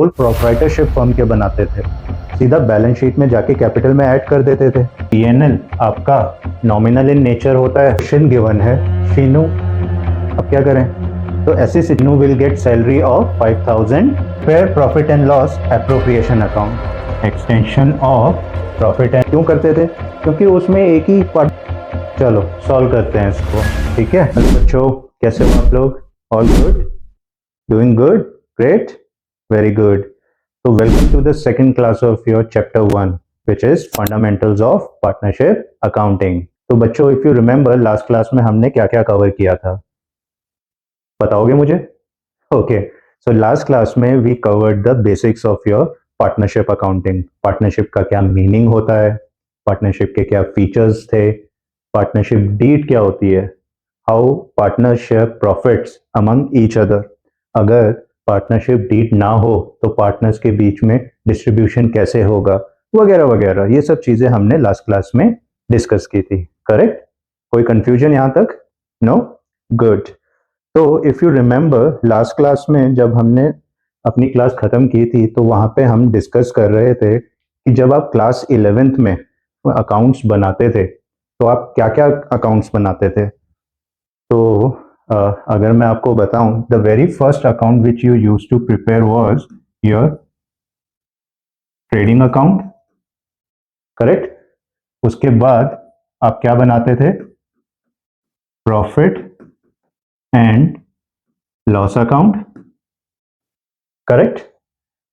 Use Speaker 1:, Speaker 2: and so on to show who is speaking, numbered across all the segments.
Speaker 1: Full proprietorship firm के बनाते थे, सीधा बैलेंस शीट में जाके कैपिटल में ऐड कर देते थे। पीएनएल आपका नॉमिनल इन नेचर होता है। क्वेश्चन गिवन है शीनू, अब क्या करें? तो ऐसे Sheenu will get salary of 5000 fair profit and loss appropriation account, extension of profit and. क्यों करते थे? क्योंकि उसमें एक ही पार्ट। चलो सॉल्व करते हैं इसको, ठीक है बच्चों? कैसे हो आप लोग? All good? Doing good? Great, very good. So welcome to the second class of your chapter 1, which is fundamentals of partnership accounting. तो बच्चों, if you remember last class में हमने क्या क्या कवर किया था, बताओगे मुझे? Okay, so last class में we covered the basics of your partnership accounting. Partnership का क्या मीनिंग होता है, पार्टनरशिप के क्या फीचर्स थे, पार्टनरशिप डीड क्या होती है, how partnership profits among each other, अगर पार्टनरशिप डीड ना हो तो पार्टनर्स के बीच में डिस्ट्रीब्यूशन कैसे होगा, वगैरह वगैरह। ये सब चीजें हमने लास्ट क्लास में डिस्कस की थी, करेक्ट? कोई कंफ्यूजन यहां तक? नो? गुड। तो if you remember last class में जब हमने अपनी क्लास खत्म की थी तो वहां पे हम डिस्कस कर रहे थे कि जब आप क्लास 11th में अकाउंट्स बनाते थे तो आप क्या क्या अकाउंट्स बनाते थे। तो अगर मैं आपको बताऊं, the very first account which you use to prepare was your trading account, correct? उसके बाद आप क्या बनाते थे? Profit and loss account, correct?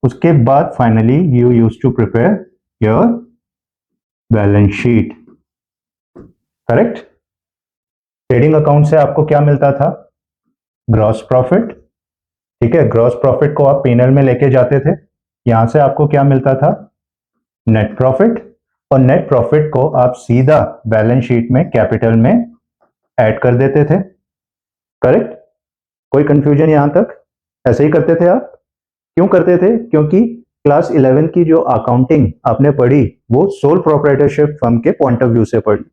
Speaker 1: उसके बाद finally you use to prepare your balance sheet, correct? Trading account से आपको क्या मिलता था? ग्रॉस प्रॉफिट, ठीक है? ग्रॉस प्रॉफिट को आप पीएनएल में लेके जाते थे, यहां से आपको क्या मिलता था? नेट प्रॉफिट, और नेट प्रॉफिट को आप सीधा बैलेंस शीट में कैपिटल में ऐड कर देते थे, करेक्ट? कोई कंफ्यूजन यहां तक? ऐसे ही करते थे आप? क्यों करते थे? क्योंकि क्लास 11 की जो अकाउंटिंग आपने पढ़ी वो सोल प्रोप्राइटरशिप फर्म के पॉइंट ऑफ व्यू से पढ़ी।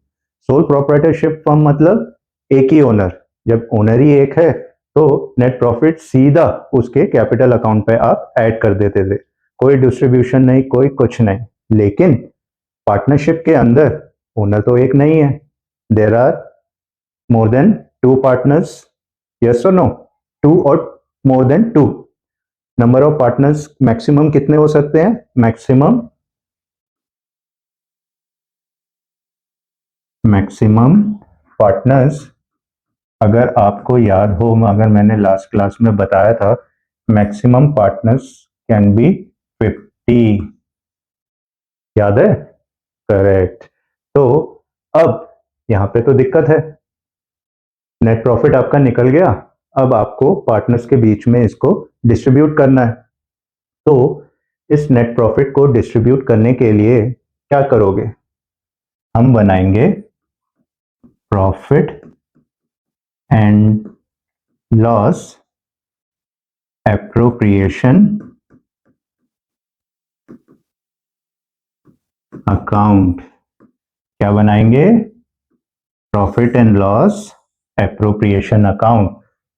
Speaker 1: सोल प्रोप्राइटरशिप फर्म मतलब एक ही ओनर, जब ओनर ही एक है तो नेट प्रॉफिट सीधा उसके कैपिटल अकाउंट पे आप ऐड कर देते थे, कोई डिस्ट्रीब्यूशन नहीं, कोई कुछ नहीं। लेकिन पार्टनरशिप के अंदर ओनर तो एक नहीं है, there are more than two partners, yes or no? Two or more than two. Number of partners maximum कितने हो सकते हैं? मैक्सिमम पार्टनर्स, अगर आपको याद हो, अगर मैंने लास्ट क्लास में बताया था, मैक्सिमम पार्टनर्स कैन बी 50, याद है? करेक्ट। तो अब यहां पे तो दिक्कत है, नेट प्रॉफिट आपका निकल गया, अब आपको पार्टनर्स के बीच में इसको डिस्ट्रीब्यूट करना है। तो इस नेट प्रॉफिट को डिस्ट्रीब्यूट करने के लिए क्या करोगे? हम बनाएंगे profit and loss appropriation account. क्या बनाएंगे? Profit and loss appropriation account,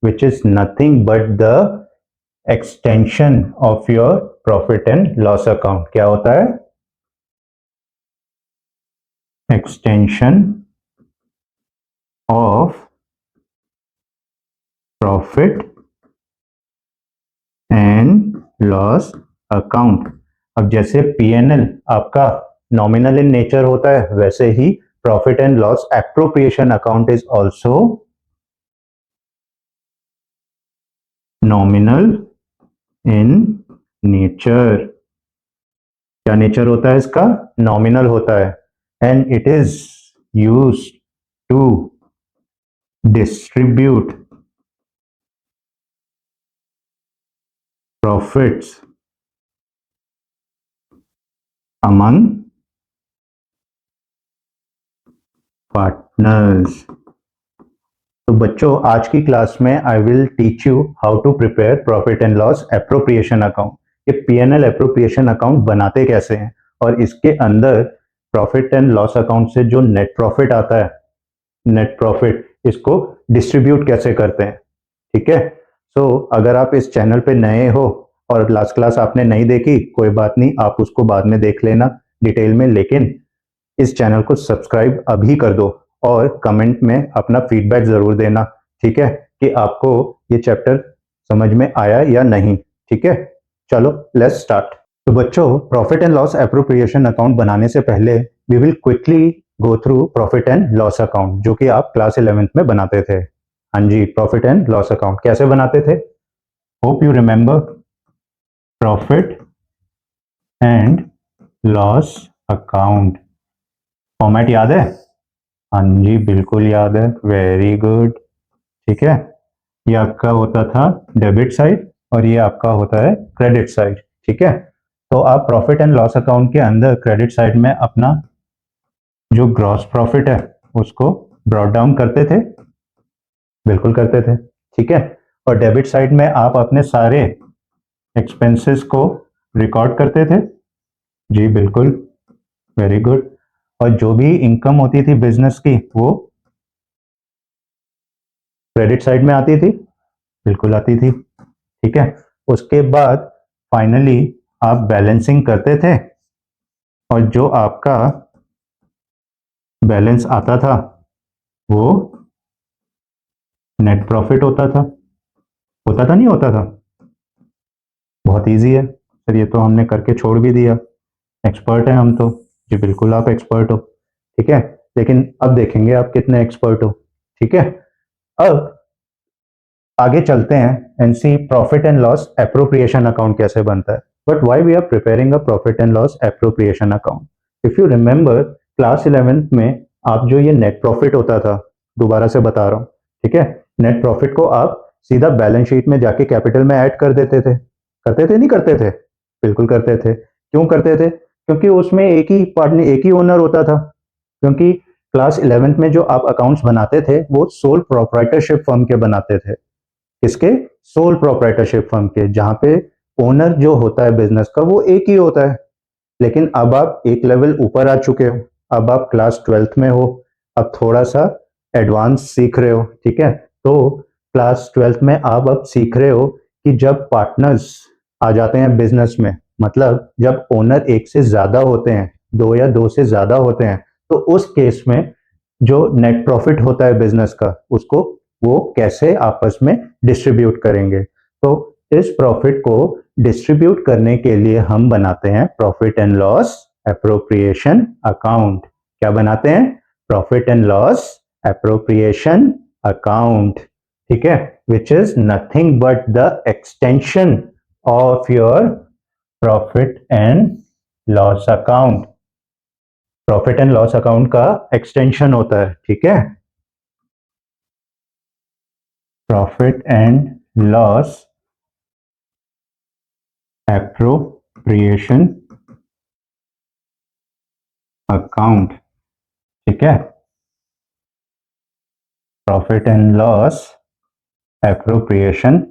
Speaker 1: which is nothing but the extension of your profit and loss account. क्या होता है? Extension of profit and loss account. अब जैसे पीएनएल आपका नॉमिनल इन नेचर होता है, वैसे ही profit and loss appropriation account is also nominal in nature. क्या नेचर होता है इसका? नॉमिनल होता है, and it is used to distribute profits among partners. तो बच्चों, आज की क्लास में I will teach you how to prepare profit and loss appropriation account. ये पीएनएल एप्रोप्रिएशन अकाउंट बनाते कैसे हैं, और इसके अंदर प्रॉफिट एंड लॉस अकाउंट से जो नेट प्रॉफिट आता है, नेट प्रॉफिट, इसको डिस्ट्रीब्यूट कैसे करते हैं, ठीक है? सो अगर आप इस चैनल पे नए हो और लास्ट क्लास आपने नहीं देखी, कोई बात नहीं, आप उसको बाद में देख लेना डिटेल में, लेकिन इस चैनल को सब्सक्राइब अभी कर दो और कमेंट में अपना फीडबैक जरूर देना, ठीक है, कि आपको ये चैप्टर समझ में आया या नहीं। ठीक है, चलो लेट्स स्टार्ट। तो बच्चों, profit and loss appropriation account बनाने से पहले we will quickly go through profit and loss account, जो कि आप क्लास 11th में बनाते थे। हाँ जी, प्रॉफिट एंड लॉस अकाउंट कैसे बनाते थे? Hope you remember profit and loss account. Format याद है? हाँ जी, बिल्कुल याद है, वेरी गुड। ठीक है, ये आपका होता था डेबिट साइड और ये आपका होता है क्रेडिट साइड। ठीक है, तो आप प्रॉफिट एंड लॉस अकाउंट के अंदर क्रेडिट साइड में अपना जो ग्रॉस प्रॉफिट है उसको ब्रॉट डाउन करते थे, बिल्कुल करते थे। ठीक है, और डेबिट साइड में आप अपने सारे एक्सपेंसेस को रिकॉर्ड करते थे। जी बिल्कुल, वेरी गुड। और जो भी इनकम होती थी बिजनेस की वो क्रेडिट साइड में आती थी, बिल्कुल आती थी। ठीक है, उसके बाद फाइनली आप बैलेंसिंग करते थे और जो आपका बैलेंस आता था वो नेट प्रॉफिट होता था नहीं होता था? बहुत इजी है सर, ये तो हमने करके छोड़ भी दिया, एक्सपर्ट हैं हम तो। जी बिल्कुल आप एक्सपर्ट हो। ठीक है, लेकिन अब देखेंगे आप कितने एक्सपर्ट हो। ठीक है, अब आगे चलते हैं and see profit and loss appropriation account कैसे बनता है। But why we are preparing a profit and loss appropriation account? If you remember class 11th में आप जो ये नेट प्रॉफिट होता था, दोबारा से बता रहा हूँ, ठीक है, नेट प्रॉफिट को आप सीधा बैलेंस शीट में जाके कैपिटल में ऐड कर देते थे। करते थे नहीं करते थे? बिल्कुल करते थे। क्यों करते थे? क्योंकि उसमें एक ही पार्टनर, एक ही ओनर होता था। क्योंकि क्लास 11th में जो आप अकाउंट्स बनाते थे वो सोल प्रोप्राइटरशिप फर्म के बनाते थे। किसके? सोल प्रोप्राइटरशिप फर्म के, जहां पे ओनर जो होता है बिजनेस का वो एक ही होता है। लेकिन अब आप एक लेवल ऊपर आ चुके हो, अब आप क्लास 12th में हो, अब थोड़ा सा एडवांस सीख रहे हो। ठीक है, तो क्लास 12th में आप अब सीख रहे हो कि जब पार्टनर्स आ जाते हैं बिजनेस में, मतलब जब ओनर एक से ज्यादा होते हैं, दो या दो से ज्यादा होते हैं, तो उस केस में जो नेट प्रॉफिट होता है बिजनेस का उसको वो कैसे आपस में डिस्ट्रीब्यूट करेंगे। तो इस प्रॉफिट को डिस्ट्रीब्यूट करने के लिए हम बनाते हैं profit and loss appropriation account. क्या बनाते हैं? Profit and loss appropriation account. ठीक है, which is nothing but the extension of your profit and loss account. Profit and loss account का एक्सटेंशन होता है। ठीक है, profit and loss appropriation account. ठीक है, profit and loss appropriation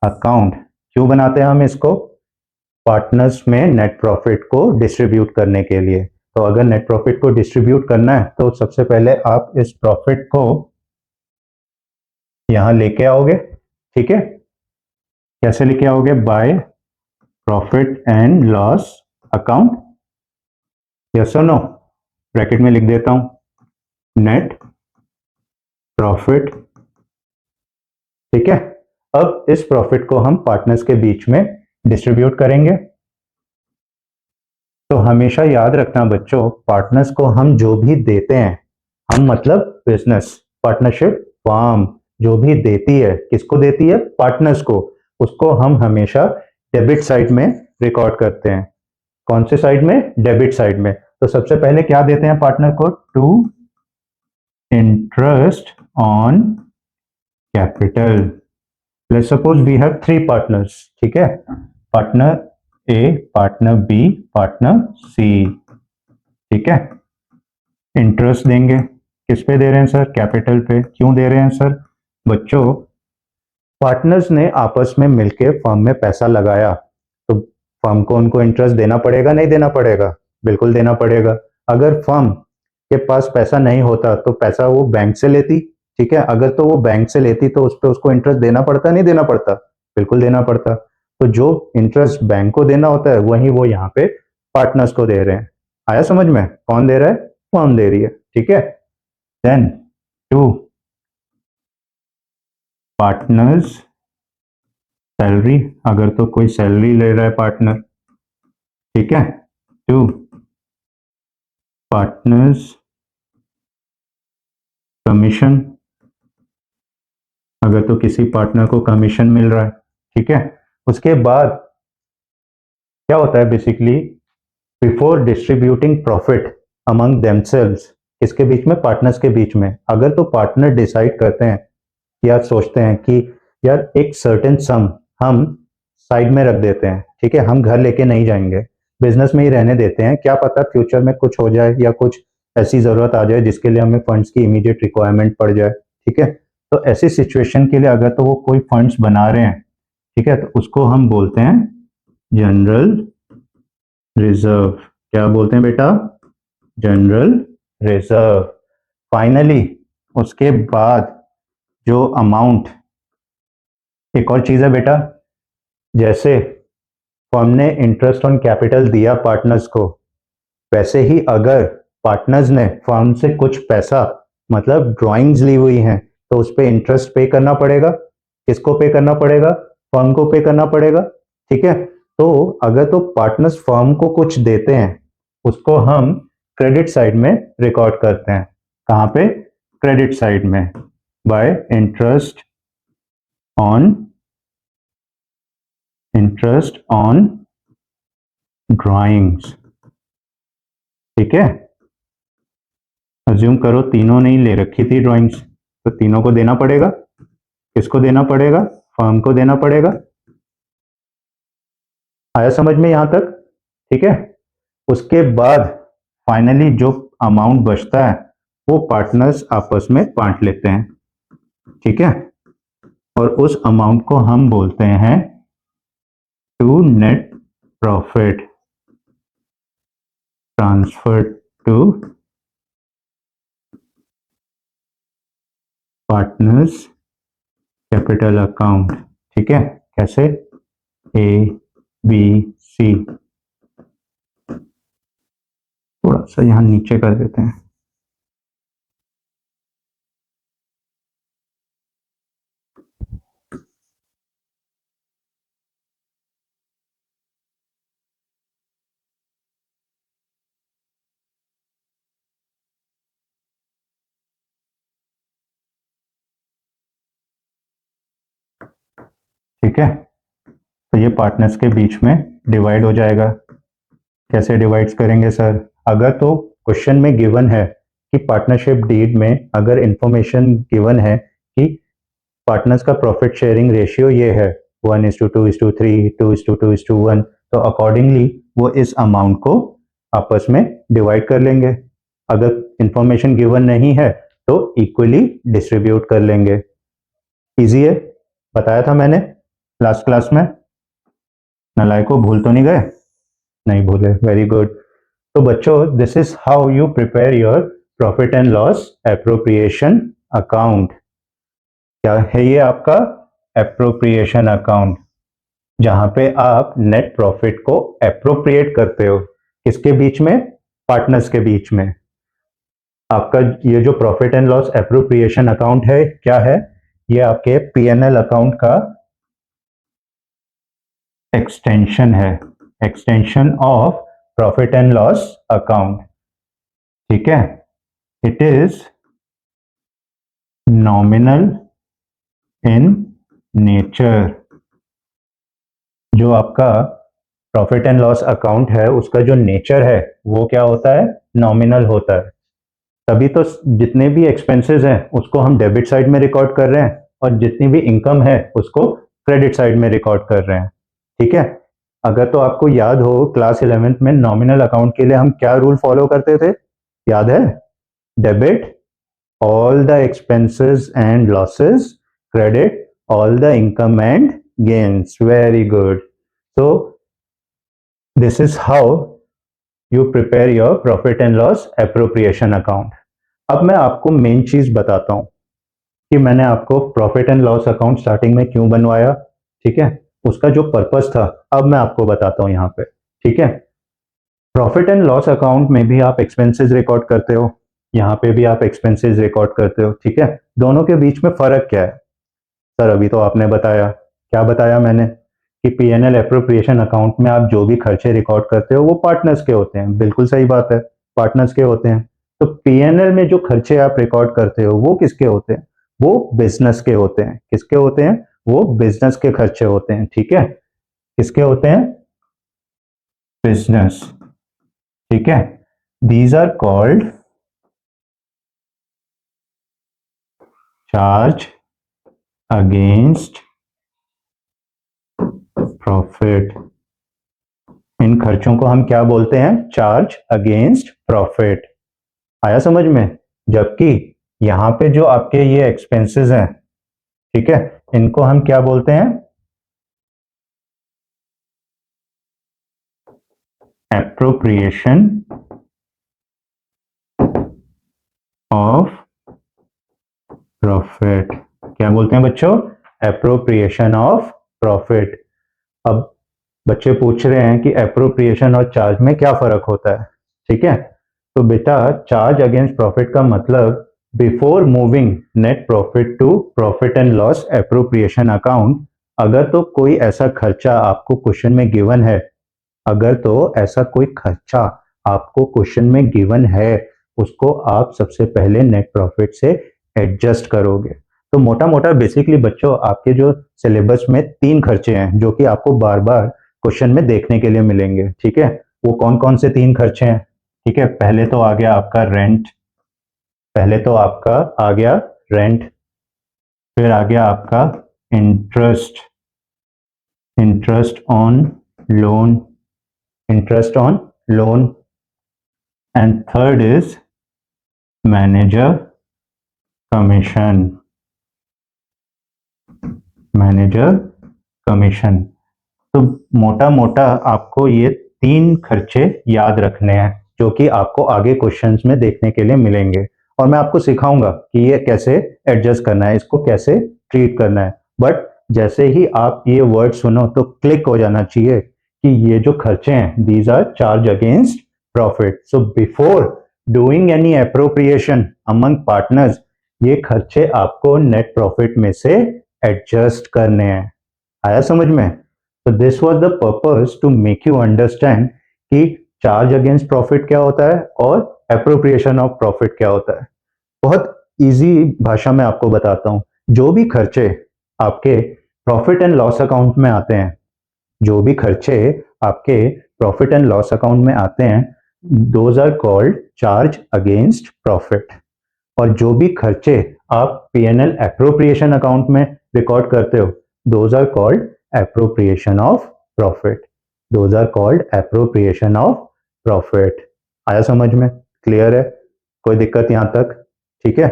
Speaker 1: account क्यों बनाते हैं हम इसको? पार्टनर्स में नेट प्रॉफिट को डिस्ट्रीब्यूट करने के लिए। तो अगर नेट प्रॉफिट को डिस्ट्रीब्यूट करना है तो सबसे पहले आप इस प्रॉफिट को यहां लेके आओगे। ठीक है, कैसे लेके आओगे? By profit and loss account. Yes or no? Bracket में लिख देता हूं, नेट प्रॉफिट। ठीक है, अब इस प्रॉफिट को हम पार्टनर्स के बीच में डिस्ट्रीब्यूट करेंगे। तो हमेशा याद रखना बच्चों, पार्टनर्स को हम जो भी देते हैं, हम मतलब बिजनेस पार्टनरशिप फर्म जो भी देती है, किसको देती है? पार्टनर्स को। उसको हम हमेशा डेबिट साइड में रिकॉर्ड करते हैं। कौन से साइड में? डेबिट साइड में। तो सबसे पहले क्या देते हैं पार्टनर को? To interest on capital. Let's suppose we have 3 partners. ठीक है, partner A, partner B, partner C. ठीक है, इंटरेस्ट देंगे। किस पे दे रहे हैं सर? कैपिटल पे। क्यों दे रहे हैं सर? बच्चों, पार्टनर्स ने आपस में मिलके फर्म में पैसा लगाया, तो फर्म को उनको इंटरेस्ट देना पड़ेगा नहीं देना पड़ेगा? बिल्कुल देना पड़ेगा। अगर फर्म के पास पैसा नहीं होता तो पैसा वो बैंक से लेती। ठीक है, अगर तो वो बैंक से लेती तो उस पर उसको इंटरेस्ट देना पड़ता नहीं देना पड़ता? बिल्कुल देना पड़ता। तो जो इंटरेस्ट बैंक को देना होता है वही वो यहाँ पे पार्टनर्स को दे रहे हैं। आया समझ में? कौन दे रहा है? फर्म दे रही है। ठीक है। देन टू पार्टनर्स सैलरी, अगर तो कोई सैलरी ले रहा है पार्टनर, ठीक है, टू पार्टनर्स कमीशन, अगर तो किसी पार्टनर को कमीशन मिल रहा है, ठीक है। उसके बाद क्या होता है basically, before distributing profit among themselves, किसके बीच में? पार्टनर्स के बीच में। अगर तो पार्टनर डिसाइड करते हैं या सोचते हैं कि यार एक सर्टेन सम हम साइड में रख देते हैं, ठीक है, हम घर लेके नहीं जाएंगे, बिजनेस में ही रहने देते हैं, क्या पता फ्यूचर में कुछ हो जाए या कुछ ऐसी जरूरत आ जाए जिसके लिए हमें फंड्स की इमीडिएट रिक्वायरमेंट पड़ जाए, ठीक है। तो ऐसी सिचुएशन के लिए अगर तो वो कोई फंड्स बना रहे हैं, ठीक है, तो उसको हम बोलते हैं जनरल रिजर्व। क्या बोलते हैं बेटा? General reserve. फाइनली उसके बाद जो अमाउंट, एक और चीज है बेटा, जैसे फर्म ने इंटरेस्ट ऑन कैपिटल दिया पार्टनर्स को, वैसे ही अगर पार्टनर्स ने फर्म से कुछ पैसा, मतलब ड्राइंग्स ली हुई हैं, तो उस पर इंटरेस्ट पे करना पड़ेगा। किसको पे करना पड़ेगा? फर्म को पे करना पड़ेगा, ठीक है। तो अगर तो पार्टनर्स फर्म को कुछ देते हैं, उसको हम क्रेडिट साइड में रिकॉर्ड करते हैं। कहाँ पे? क्रेडिट साइड में, बाय इंटरेस्ट ऑन ड्राइंग्स, ठीक है। अज्यूम करो तीनों ने ही ले रखी थी ड्राइंग्स, तो तीनों को देना पड़ेगा। किसको देना पड़ेगा? फर्म को देना पड़ेगा। आया समझ में यहां तक? ठीक है। उसके बाद फाइनली जो अमाउंट बचता है वो पार्टनर्स आपस में बांट लेते हैं, ठीक है। और उस अमाउंट को हम बोलते हैं to net profit transfer to partners capital account, ठीक है। कैसे? ए बी सी, थोड़ा सा यहां नीचे कर देते हैं। ठीक है, तो ये पार्टनर्स के बीच में डिवाइड हो जाएगा। कैसे डिवाइड करेंगे सर? अगर तो क्वेश्चन में गिवन है कि पार्टनरशिप डीड में अगर इंफॉर्मेशन गिवन है कि पार्टनर्स का प्रॉफिट शेयरिंग रेशियो ये है 1:2:3, 2:2:1, तो अकॉर्डिंगली वो इस अमाउंट को आपस में डिवाइड कर लेंगे। अगर इंफॉर्मेशन गिवन नहीं है तो इक्वली डिस्ट्रीब्यूट कर लेंगे। इजी है, बताया था मैंने लास्ट क्लास में। नालायकों, भूल तो नहीं गए? नहीं भूले, वेरी गुड। तो बच्चों, this is how you prepare your profit and loss appropriation account. क्या है ये? आपका एप्रोप्रिएशन अकाउंट, जहां पे आप नेट प्रॉफिट को एप्रोप्रिएट करते हो। किसके बीच में? पार्टनर्स के बीच में। आपका ये जो profit and loss appropriation account है, क्या है? ये आपके पीएनएल अकाउंट का एक्सटेंशन है, extension of profit and loss account, ठीक है। It is nominal in nature. जो आपका प्रॉफिट एंड लॉस अकाउंट है उसका जो नेचर है वो क्या होता है? नॉमिनल होता है। तभी तो जितने भी एक्सपेंसेस हैं उसको हम डेबिट साइड में रिकॉर्ड कर रहे हैं और जितनी भी इनकम है उसको क्रेडिट साइड में रिकॉर्ड कर रहे हैं, ठीक है। अगर तो आपको याद हो क्लास 11th में नॉमिनल अकाउंट के लिए हम क्या रूल फॉलो करते थे, याद है? Debit all the expenses and losses, credit all the income and gains. Very good. So this is how you prepare your profit and loss appropriation account. अब मैं आपको मेन चीज बताता हूं कि मैंने आपको profit and loss account starting में क्यों बनवाया, ठीक है। उसका जो पर्पस था अब मैं आपको बताता हूँ यहाँ पे, ठीक है। प्रॉफिट एंड लॉस अकाउंट में भी आप एक्सपेंसेस रिकॉर्ड करते हो, यहाँ पे भी आप एक्सपेंसेस रिकॉर्ड करते हो, ठीक है। दोनों के बीच में फर्क क्या है? सर अभी तो आपने बताया, क्या बताया मैंने, कि पीएनएल एप्रोप्रिएशन अकाउंट में आप जो भी खर्चे रिकॉर्ड करते हो वो पार्टनर्स के होते हैं। बिल्कुल सही बात है, पार्टनर्स के होते हैं। तो पीएनएल में जो खर्चे आप रिकॉर्ड करते हो वो किसके होते हैं? वो बिजनेस के होते हैं। किसके होते हैं? वो बिजनेस के खर्चे होते हैं, ठीक है। किसके होते हैं? बिजनेस, ठीक है। These are called charge against profit. इन खर्चों को हम क्या बोलते हैं? Charge against profit. आया समझ में? जबकि यहां पे जो आपके ये एक्सपेंसेस हैं, ठीक है, इनको हम क्या बोलते हैं? Appropriation of profit. क्या बोलते हैं बच्चों? Appropriation of profit. अब बच्चे पूछ रहे हैं कि एप्रोप्रिएशन और चार्ज में क्या फर्क होता है, ठीक है। तो बेटा चार्ज अगेंस्ट प्रॉफिट का मतलब before moving net profit to profit and loss appropriation account, अगर तो कोई ऐसा खर्चा आपको क्वेश्चन में गिवन है, अगर तो ऐसा कोई खर्चा आपको क्वेश्चन में गिवन है, उसको आप सबसे पहले नेट प्रॉफिट से एडजस्ट करोगे। तो मोटा मोटा बेसिकली बच्चों आपके जो सिलेबस में 3 खर्चे हैं जो कि आपको बार बार क्वेश्चन में देखने के लिए मिलेंगे, ठीक है। वो कौन कौन से 3 खर्चे हैं? ठीक है, पहले तो आ गया आपका रेंट, पहले तो आपका आ गया रेंट, फिर आ गया आपका interest, interest on loan, interest on loan, and third is manager commission, manager commission. तो मोटा मोटा आपको ये 3 खर्चे याद रखने हैं जो कि आपको आगे क्वेश्चंस में देखने के लिए मिलेंगे, और मैं आपको सिखाऊंगा कि ये कैसे एडजस्ट करना है, इसको कैसे ट्रीट करना है। बट जैसे ही आप ये वर्ड सुनो तो क्लिक हो जाना चाहिए कि ये जो खर्चे हैं these are charge against profit. So before doing any appropriation among partners, ये खर्चे आपको नेट प्रॉफिट में से एडजस्ट करने हैं। आया समझ में? तो this was the purpose to make you understand कि चार्ज अगेंस्ट प्रॉफिट क्या होता है और एप्रोप्रिएशन ऑफ प्रॉफिट क्या होता है। बहुत इजी भाषा में आपको बताता हूं। जो भी खर्चे आपके प्रॉफिट एंड लॉस अकाउंट में आते हैं, जो भी खर्चे आपके प्रॉफिट एंड लॉस अकाउंट में आते हैं, those are called charge against profit. और जो भी खर्चे आप पीएनएल एप्रोप्रिएशन अकाउंट में रिकॉर्ड करते हो, those are called appropriation of profit, those are called appropriation of profit. आया समझ में? क्लियर है? कोई दिक्कत यहां तक? ठीक है,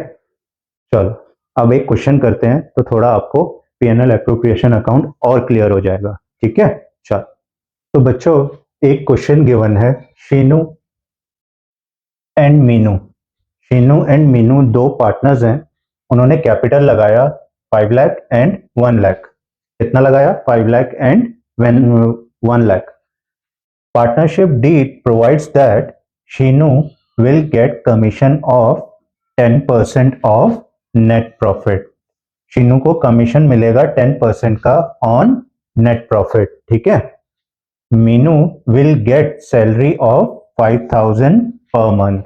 Speaker 1: चलो अब एक क्वेश्चन करते हैं तो थोड़ा आपको पीएनएल एप्रोप्रिएशन अकाउंट और क्लियर हो जाएगा, ठीक है। चलो, तो बच्चों एक क्वेश्चन गिवन है, Sheenu and Meenu, Sheenu and Meenu 2 partners हैं, उन्होंने कैपिटल लगाया 5 लाख एंड 1 लाख। कितना लगाया? 5 lakh and 1 lakh. Partnership deed provides that Sheenu will get commission of 10% of net profit. Sheenu को कमीशन मिलेगा 10% का ऑन नेट प्रॉफिट, ठीक है। Meenu will get salary of 5,000 per month,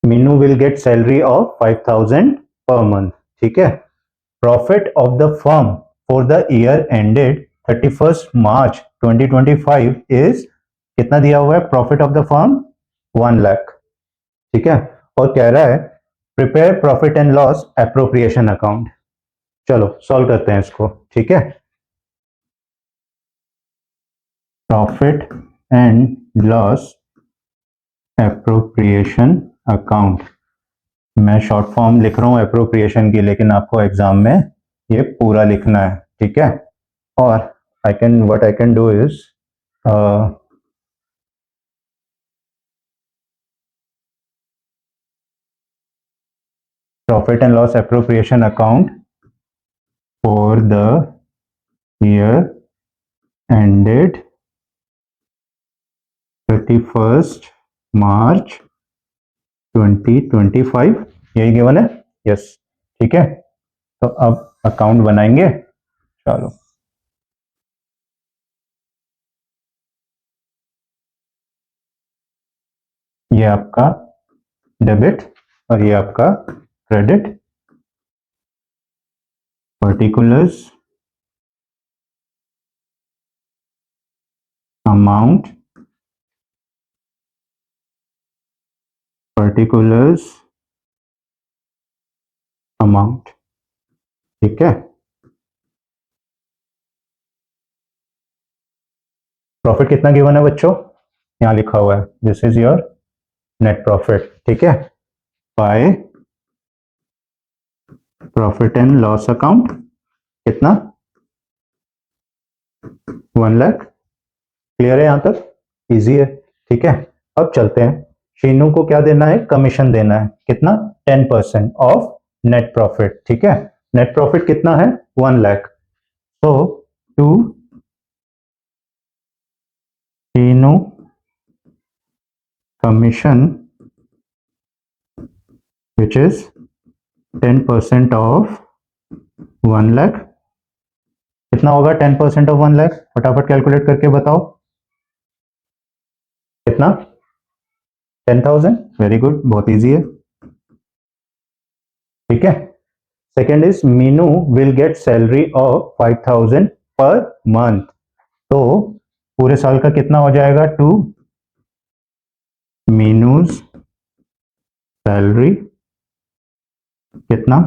Speaker 1: Meenu will get salary of 5,000 per month, ठीक है। Profit of the firm for the year ended 31st March 2025 is, कितना दिया हुआ है profit of the firm? 1 lakh, ठीक है। और कह रहा है prepare profit and loss appropriation account. चलो सॉल्व करते हैं इसको, ठीक है। Profit and loss appropriation account, मैं शॉर्ट फॉर्म लिख रहा हूँ एप्रोप्रिएशन की, लेकिन आपको एग्जाम में ये पूरा लिखना है, ठीक है। और what I can do is profit and loss appropriation account for the year ended 31 मार्च 2025, यही गिवन है। यस, ठीक है। तो अब अकाउंट बनाएंगे, चलो। ये आपका डेबिट और ये आपका credit. Particulars amount, particulars amount, ठीक है। प्रॉफिट कितना गिवन है बच्चों? यहाँ लिखा हुआ है, this is your net profit, ठीक है। By profit and loss account कितना? 1 लाख। क्लियर है यहाँ तक? इजी है, ठीक है। अब चलते हैं, शीनू को क्या देना है? कमीशन देना है। कितना? 10% ऑफ नेट प्रॉफिट, ठीक है। नेट प्रॉफिट कितना है? 1 लाख। तो to Sheenu commission which is 10% of 1 lakh. कितना होगा 10% ऑफ 1 लाख? फटाफट कैलकुलेट करके बताओ। कितना? 10,000। वेरी गुड, बहुत इजी है, ठीक है। Second is Meenu will get salary of 5,000 per month. तो पूरे साल का कितना हो जाएगा? टू मीनूज सैलरी कितना?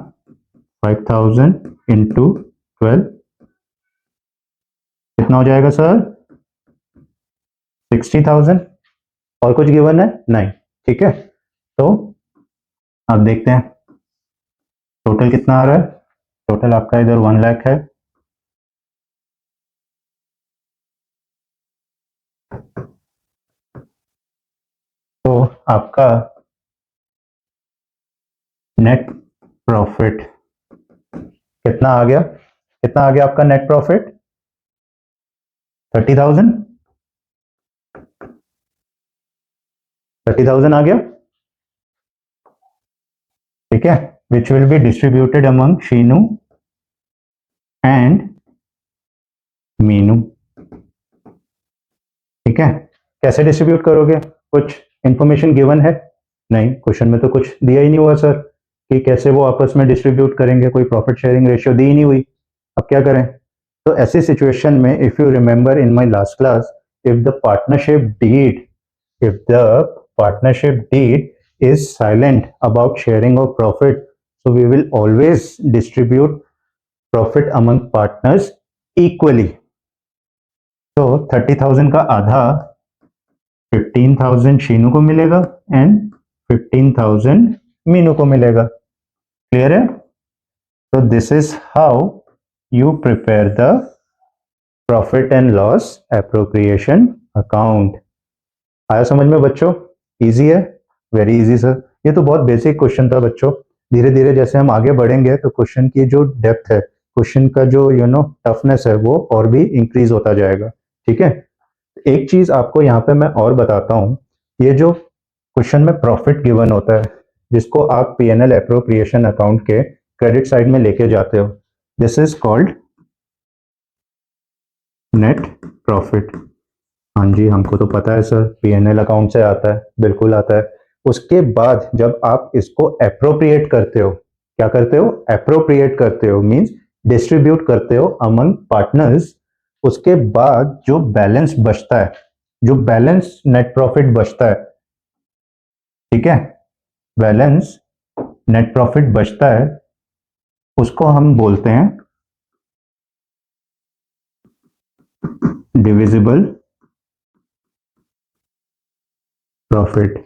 Speaker 1: 5,000 इंटू 12 कितना हो जाएगा सर? 60,000। और कुछ गिवन है? नहीं, ठीक है। तो अब देखते हैं टोटल कितना आ रहा है। टोटल आपका इधर 1 लाख है, तो आपका नेट प्रॉफिट कितना आ गया? कितना आ गया आपका नेट प्रॉफिट? 30,000। 30,000 आ गया, ठीक है। Which will be distributed among Sheenu and Meenu, ठीक है। कैसे डिस्ट्रीब्यूट करोगे? कुछ इंफॉर्मेशन गिवन है? नहीं, क्वेश्चन में तो कुछ दिया ही नहीं हुआ सर कि कैसे वो आपस में डिस्ट्रीब्यूट करेंगे, कोई प्रॉफिट शेयरिंग रेशियो दी ही नहीं हुई। अब क्या करें? तो ऐसी सिचुएशन में if you remember in my last class, if the partnership deed if the partnership deed is silent about sharing of profit, so we will always distribute profit among partners equally. तो 30,000 का आधा 15,000 शीनू को मिलेगा and 15,000 Meenu को मिलेगा। Clear है? तो this is how you prepare the profit and loss appropriation account. आया समझ में बच्चों? इजी है, वेरी इजी सर। ये तो बहुत बेसिक क्वेश्चन था बच्चों। धीरे धीरे जैसे हम आगे बढ़ेंगे तो क्वेश्चन की जो डेप्थ है, क्वेश्चन का जो टफनेस है, वो और भी इंक्रीज होता जाएगा, ठीक है। एक चीज आपको यहाँ पे मैं और बताता हूँ, ये जो क्वेश्चन में प्रॉफिट गिवन होता है, जिसको आप P&L एप्रोप्रिएशन अकाउंट के क्रेडिट साइड में लेके जाते हो, this is called net profit. हाँ जी, हमको तो पता है सर, P&L अकाउंट से आता है, बिल्कुल आता है। उसके बाद जब आप इसको एप्रोप्रिएट करते हो, क्या करते हो? एप्रोप्रिएट करते हो मींस डिस्ट्रीब्यूट करते हो अमंग पार्टनर्स। उसके बाद जो बैलेंस बचता है, जो बैलेंस नेट प्रॉफिट बचता है, ठीक है, बैलेंस नेट प्रॉफिट बचता है, उसको हम बोलते हैं डिविजिबल प्रॉफिट।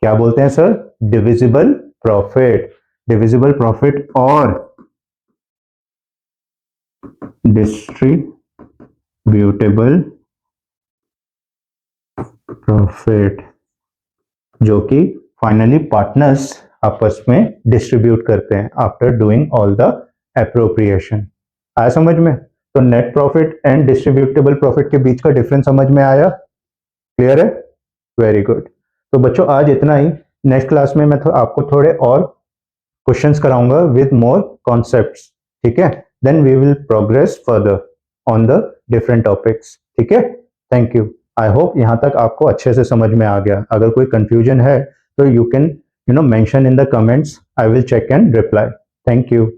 Speaker 1: क्या बोलते हैं sir? Divisible profit. Divisible profit और डिस्ट्रीब्यूटेबल प्रॉफिट, जो कि फाइनली पार्टनर्स आपस में डिस्ट्रीब्यूट करते हैं after doing all the appropriation. आया समझ में? तो net profit and distributable profit के बीच का डिफरेंस समझ में आया? क्लियर है? Very good. तो बच्चों आज इतना ही। नेक्स्ट क्लास में मैं आपको थोड़े और क्वेश्चंस कराऊंगा विद मोर कॉन्सेप्ट्स, ठीक है? Then we will progress further on the different topics, ठीक है? Thank you. आई होप यहाँ तक आपको अच्छे से समझ में आ गया। अगर कोई कंफ्यूजन है तो you can mention in the comments, I will check and reply. Thank you.